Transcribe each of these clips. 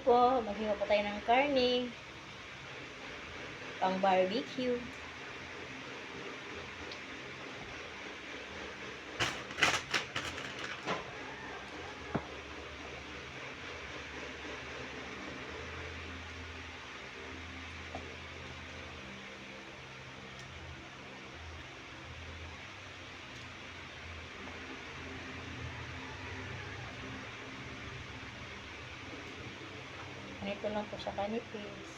po, maghiwa po tayo ng karne. Pang barbecue. Ganito lang po siya kanipis.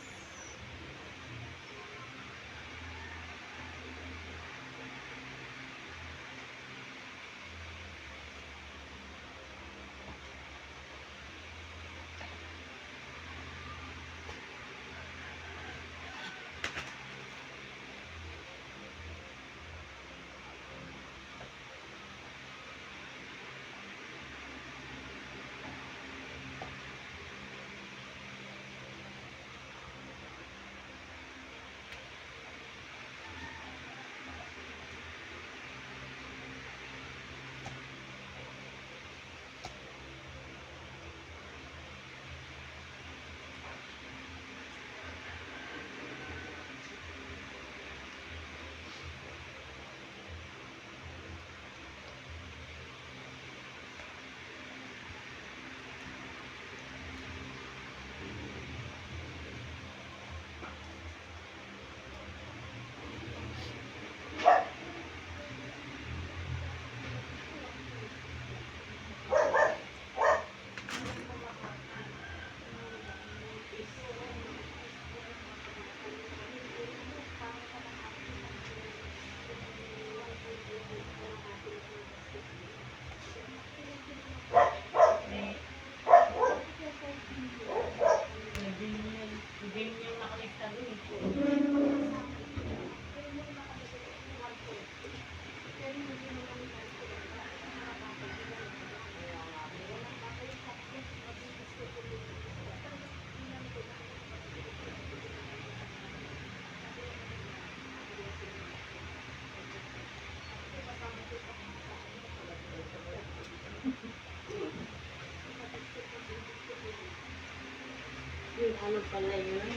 Yung ano pala yun,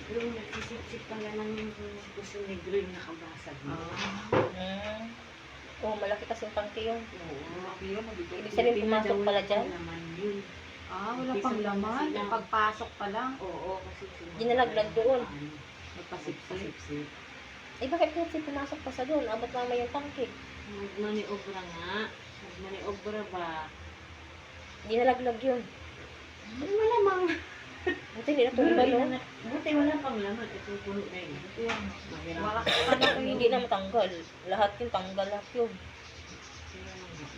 yung nagsisip-sip pala ng gusto negro yung nakabasag mo. Oh, malaki kasi yung tangke yun. Oo. Ibig sabihin, pumasok pala dyan? Wala pang laman. Pagpasok pa lang. Oo, kasi Ginalaglag doon. Nagpasip-sip. Eh, bakit kasi pumasok pa sa doon? Abot mama yung tangke. Nagmaniobra nga. Nagmaniobra ba? Ginalaglag yun. Malamang. Buti hindi natumba, no? Buti wala pang laman. Ito puno na yun. Malakas pa na kayo. Hindi na matanggal. Lahat yun, tanggal lahat yun.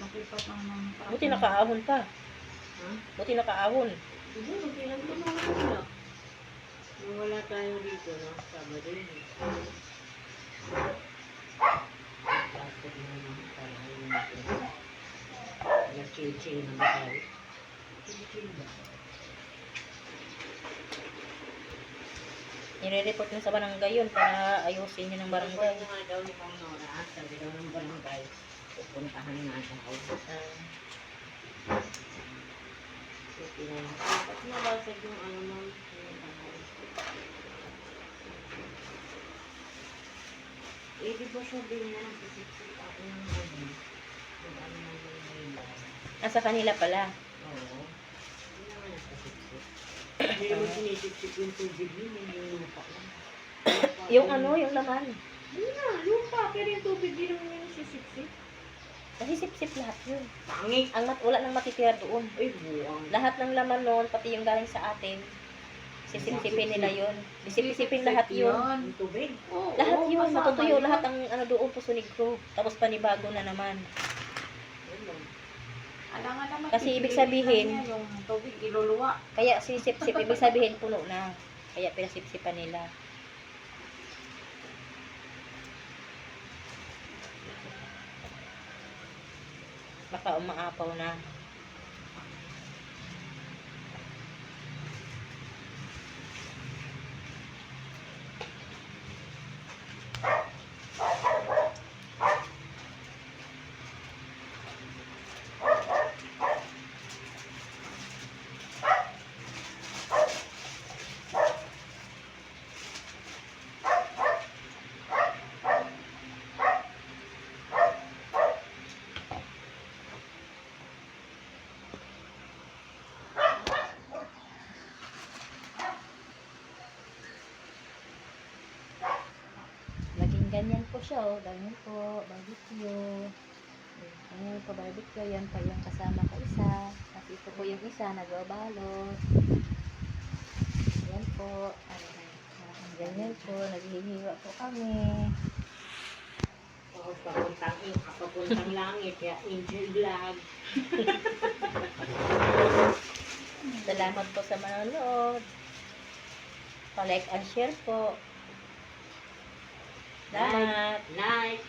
Makipat ang mga Buti nakaahon pa. Ha? Buti nakaahon. Hindi, buti lang ito mga wala. Wala tayo dito, no? Sabado yun. Plastic na naman. Para yun natin. Nag-chill-chill na ba tayo? Chill-chill ba? Nire-report na sa barangay yun para ayusin yun ng barangay. Sabi nga daw ni Ma'am Nora, sabi daw ng barangay, pupuntahan nga daw. Sige na lang. Dapat nabasag yung ano ma'am. Eh, di ba sabi niya, nagsisip-sip ako ng ano, yung ano ng Manila. Sa kanila pala. Oo. Hindi naman nagsisip-sip. Hindi naman sinisip-sip yung tubig yun, yung lupa lang. Yung ano, yung laman. Hindi na, lupa, pero yung tubig yun naman yung sisip-sip. Kasi sip-sip lahat yun. Pangit! Wala nang matitira doon. Ay, buwang. Lahat ng laman noon, pati yung galing sa atin, sisip-sipin nila yun. Sisip-sipin lahat yun. Yung tubig? Oo. Lahat yun, kasama matutuyo yun. lahat ang ano doon, Puso Negro. Tapos panibago na naman. Alam nga naman. Kasi ibig sabihin, yung tubig iluluwa. kaya sisip-sip, ibig sabihin puno na. Kaya pinasip-sipan nila. Baka umaapaw na. siya, oh. Ganyan po, barbecue. Ayan po, barbecue. Yan pa yung kasama ko isa. Tapos ito po yung isa, nagbabalot. Ayan po. Ganyan po, naghihiwa po kami. Oo, papuntang langit, kaya angel vlog. Salamat po sa manonood. Pa-like and share po. Salamat. Night.